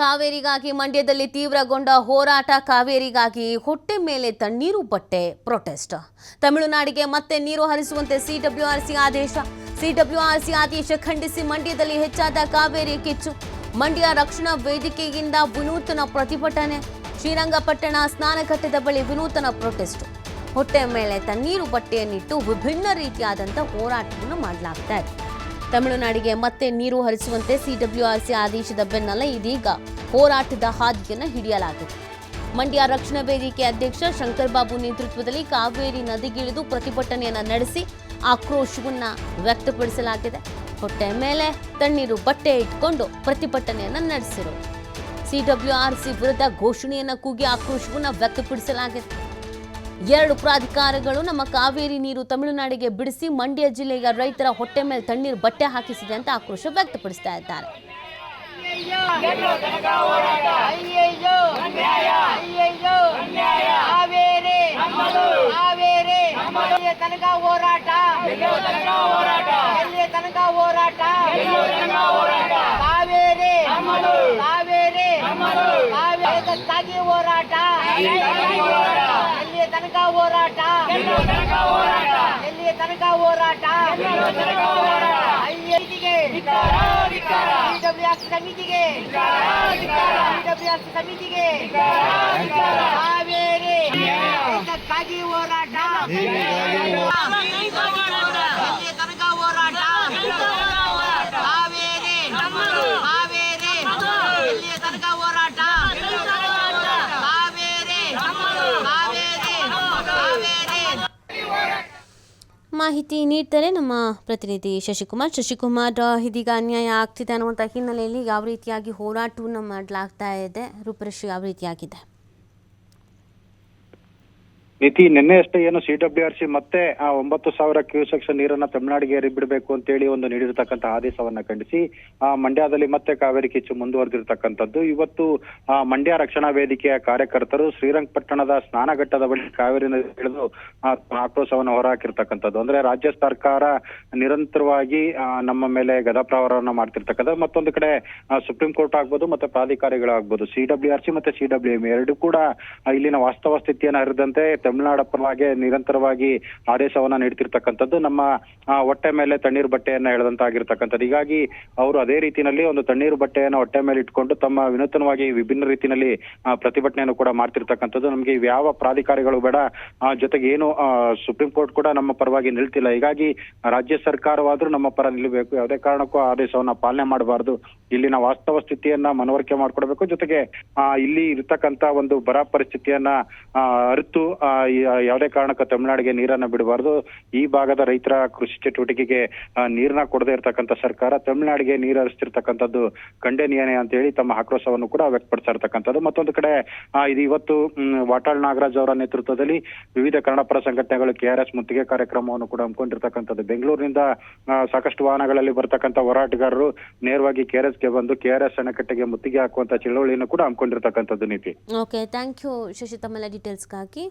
ಕಾವೇರಿಗಾಗಿ ಮಂಡ್ಯದಲ್ಲಿ ತೀವ್ರಗೊಂಡ ಹೋರಾಟ. ಕಾವೇರಿಗಾಗಿ ಹೊಟ್ಟೆ ಮೇಲೆ ತಣ್ಣೀರು ಬಟ್ಟೆ ಪ್ರೊಟೆಸ್ಟ್. ತಮಿಳುನಾಡಿಗೆ ಮತ್ತೆ ನೀರು ಹರಿಸುವಂತೆ ಸಿಡಬ್ಲ್ಯೂಆರ್ಸಿ ಆದೇಶ. ಸಿಡಬ್ಲ್ಯೂಆರ್ಸಿ ಆದೇಶ ಖಂಡಿಸಿ ಮಂಡ್ಯದಲ್ಲಿ ಹೆಚ್ಚಾದ ಕಾವೇರಿ ಕಿಚ್ಚು. ಮಂಡ್ಯ ರಕ್ಷಣಾ ವೇದಿಕೆಯಿಂದ ವಿನೂತನ ಪ್ರತಿಭಟನೆ. ಶ್ರೀರಂಗಪಟ್ಟಣ ಸ್ನಾನಘಟ್ಟದ ಬಳಿ ವಿನೂತನ ಪ್ರೊಟೆಸ್ಟ್. ಹೊಟ್ಟೆ ಮೇಲೆ ತಣ್ಣೀರು ಬಟ್ಟೆಯನ್ನಿಟ್ಟು ವಿಭಿನ್ನ ರೀತಿಯಾದಂಥ ಹೋರಾಟವನ್ನು ಮಾಡಲಾಗ್ತಾ ಇದೆ. ತಮಿಳುನಾಡಿಗೆ ಮತ್ತೆ ನೀರು ಹರಿಸುವಂತೆ ಸಿಡಬ್ಲ್ಯೂಆರ್ಸಿ ಆದೇಶದ ಬೆನ್ನಲ್ಲೇ ಇದೀಗ ಹೋರಾಟದ ಹಾದಿಯನ್ನು ಹಿಡಿಯಲಾಗಿದೆ. ಮಂಡ್ಯ ರಕ್ಷಣಾ ವೇದಿಕೆ ಅಧ್ಯಕ್ಷ ಶಂಕರ್ ಬಾಬು ನೇತೃತ್ವದಲ್ಲಿ ಕಾವೇರಿ ನದಿಗಿಳಿದು ಪ್ರತಿಭಟನೆಯನ್ನು ನಡೆಸಿ ಆಕ್ರೋಶವನ್ನು ವ್ಯಕ್ತಪಡಿಸಲಾಗಿದೆ. ಹೊಟ್ಟೆ ಮೇಲೆ ತಣ್ಣೀರು ಬಟ್ಟೆ ಇಟ್ಕೊಂಡು ಪ್ರತಿಭಟನೆಯನ್ನು ನಡೆಸಿದರು. ಸಿಡಬ್ಲ್ಯೂಆರ್ಸಿ ವಿರುದ್ಧ ಘೋಷಣೆಯನ್ನು ಕೂಗಿ ಆಕ್ರೋಶವನ್ನು ವ್ಯಕ್ತಪಡಿಸಲಾಗಿದೆ. 2 ಪ್ರಾಧಿಕಾರಗಳು ನಮ್ಮ ಕಾವೇರಿ ನೀರು ತಮಿಳುನಾಡಿಗೆ ಬಿಡಿಸಿ ಮಂಡ್ಯ ಜಿಲ್ಲೆಯ ರೈತರ ಹೊಟ್ಟೆ ಮೇಲೆ ತಣ್ಣೀರು ಬಟ್ಟೆ ಹಾಕಿಸಿದೆ ಅಂತ ಆಕ್ರೋಶ ವ್ಯಕ್ತಪಡಿಸ್ತಾ ಇದ್ದಾರೆ. ಮಾಹಿತಿ ನೀಡ್ತಾರೆ ನಮ್ಮ ಪ್ರತಿನಿಧಿ ಶಶಿಕುಮಾರ್. ಇದೀಗ ಅನ್ಯಾಯ ಆಗ್ತಿದೆ ಅನ್ನುವಂಥ ಹಿನ್ನೆಲೆಯಲ್ಲಿ ಯಾವ ರೀತಿಯಾಗಿ ಹೋರಾಟವನ್ನು ಮಾಡಲಾಗ್ತಾ ಇದೆ, ರೂಪರೇಷೆ ಯಾವ ರೀತಿಯಾಗಿದೆ? ನೀತಿ ನಿನ್ನೆಯಷ್ಟೇ ಏನು ಸಿಡಬ್ಲ್ಯೂಆರ್ಸಿ ಮತ್ತೆ 9,000 ಕ್ಯೂಸೆಕ್ಸ್ ನೀರನ್ನ ತಮಿಳುನಾಡಿಗೆ ಹರಿಬಿಡಬೇಕು ಅಂತೇಳಿ ಒಂದು ನೀಡಿರ್ತಕ್ಕಂಥ ಆದೇಶವನ್ನ ಖಂಡಿಸಿ ಮಂಡ್ಯದಲ್ಲಿ ಮತ್ತೆ ಕಾವೇರಿ ಕಿಚ್ಚು ಮುಂದುವರೆದಿರ್ತಕ್ಕಂಥದ್ದು. ಇವತ್ತು ಮಂಡ್ಯ ರಕ್ಷಣಾ ವೇದಿಕೆಯ ಕಾರ್ಯಕರ್ತರು ಶ್ರೀರಂಗಪಟ್ಟಣದ ಸ್ನಾನಘಟ್ಟದ ಬಳಿ ಕಾವೇರಿ ನದಿ ಇಳಿದು ಆಕ್ರೋಶವನ್ನು ಹೊರಹಾಕಿರ್ತಕ್ಕಂಥದ್ದು. ಅಂದ್ರೆ ರಾಜ್ಯ ಸರ್ಕಾರ ನಿರಂತರವಾಗಿ ನಮ್ಮ ಮೇಲೆ ಗದಾಪ್ರಹಾರವನ್ನ ಮಾಡ್ತಿರ್ತಕ್ಕಂಥದ್ದು. ಮತ್ತೊಂದು ಕಡೆ ಸುಪ್ರೀಂ ಕೋರ್ಟ್ ಆಗ್ಬೋದು ಮತ್ತೆ ಪ್ರಾಧಿಕಾರಿಗಳಾಗ್ಬೋದು, ಸಿಡಬ್ಲ್ಯೂಆರ್ಸಿ ಮತ್ತೆ ಸಿಡಬ್ಲ್ಯೂಎಂ ಎರಡೂ ಕೂಡ ಇಲ್ಲಿನ ವಾಸ್ತವ ಸ್ಥಿತಿಯನ್ನು ಅರಿದಂತೆ ತಮಿಳುನಾಡು ಪರವಾಗಿ ನಿರಂತರವಾಗಿ ಆದೇಶವನ್ನ ನೀಡ್ತಿರ್ತಕ್ಕಂಥದ್ದು. ನಮ್ಮ ಹೊಟ್ಟೆ ಮೇಲೆ ತಣ್ಣೀರು ಬಟ್ಟೆಯನ್ನ ಎಳೆದಂತಾಗಿರ್ತಕ್ಕಂಥದ್ದು. ಹೀಗಾಗಿ ಅವರು ಅದೇ ರೀತಿಯಲ್ಲಿ ಒಂದು ತಣ್ಣೀರು ಬಟ್ಟೆಯನ್ನು ಹೊಟ್ಟೆ ಮೇಲೆ ಇಟ್ಕೊಂಡು ತಮ್ಮ ವಿನೂತನವಾಗಿ ವಿಭಿನ್ನ ರೀತಿಯಲ್ಲಿ ಪ್ರತಿಭಟನೆಯನ್ನು ಕೂಡ ಮಾಡ್ತಿರ್ತಕ್ಕಂಥದ್ದು. ನಮ್ಗೆ ಯಾವ ಪ್ರಾಧಿಕಾರಿಗಳು ಬೇಡ, ಜೊತೆಗೆ ಏನು ಸುಪ್ರೀಂ ಕೋರ್ಟ್ ಕೂಡ ನಮ್ಮ ಪರವಾಗಿ ನಿಲ್ತಿಲ್ಲ. ಹೀಗಾಗಿ ರಾಜ್ಯ ಸರ್ಕಾರವಾದ್ರೂ ನಮ್ಮ ಪರ ನಿಲ್ಲಬೇಕು, ಯಾವುದೇ ಕಾರಣಕ್ಕೂ ಆದೇಶವನ್ನ ಪಾಲನೆ ಮಾಡಬಾರ್ದು, ಇಲ್ಲಿನ ವಾಸ್ತವ ಸ್ಥಿತಿಯನ್ನ ಮನವರಿಕೆ ಮಾಡ್ಕೊಡ್ಬೇಕು, ಜೊತೆಗೆ ಇಲ್ಲಿ ಇರ್ತಕ್ಕಂತ ಒಂದು ಬರ ಪರಿಸ್ಥಿತಿಯನ್ನ ಅರಿತು ಯಾವುದೇ ಕಾರಣಕ್ಕೂ ತಮಿಳುನಾಡಿಗೆ ನೀರನ್ನ ಬಿಡಬಾರ್ದು. ಈ ಭಾಗದ ರೈತರ ಕೃಷಿ ಚಟುವಟಿಕೆಗೆ ನೀರನ್ನ ಕೊಡದೇ ಇರ್ತಕ್ಕಂಥ ಸರ್ಕಾರ ತಮಿಳುನಾಡಿಗೆ ನೀರು ಹರಿಸ್ತಿರ್ತಕ್ಕಂಥದ್ದು ಖಂಡನೀಯನೇ ಅಂತ ಹೇಳಿ ತಮ್ಮ ಆಕ್ರೋಶವನ್ನು ಕೂಡ ವ್ಯಕ್ತಪಡಿಸ್ತಾ ಇರ್ತಕ್ಕಂಥದ್ದು. ಮತ್ತೊಂದು ಕಡೆ ಇದು ಇವತ್ತು ವಾಟಾಳ್ ನಾಗರಾಜ್ ಅವರ ನೇತೃತ್ವದಲ್ಲಿ ವಿವಿಧ ಕನ್ನಡಪರ ಸಂಘಟನೆಗಳು KRS ಮುತ್ತಿಗೆ ಕಾರ್ಯಕ್ರಮವನ್ನು ಕೂಡ ಹಮ್ಮಿಕೊಂಡಿರ್ತಕ್ಕಂಥದ್ದು. ಬೆಂಗಳೂರಿನಿಂದ ಸಾಕಷ್ಟು ವಾಹನಗಳಲ್ಲಿ ಬರ್ತಕ್ಕಂಥ ಹೋರಾಟಗಾರರು ನೇರವಾಗಿ KRSಗೆ ಬಂದು KRS ಅಣೆಕಟ್ಟೆಗೆ ಮುತ್ತಿಗೆ ಹಾಕುವಂತ ಚಳವಳಿಯನ್ನು ಕೂಡ ಹಮ್ಮಿಕೊಂಡಿರ್ತಕ್ಕಂಥದ್ದು. ನೀತಿ, ಓಕೆ, ಥ್ಯಾಂಕ್ ಯು ಶಶಿ, ತಮ್ಮೆಲ್ಲ ಡೀಟೇಲ್ಸ್ಗಾಗಿ.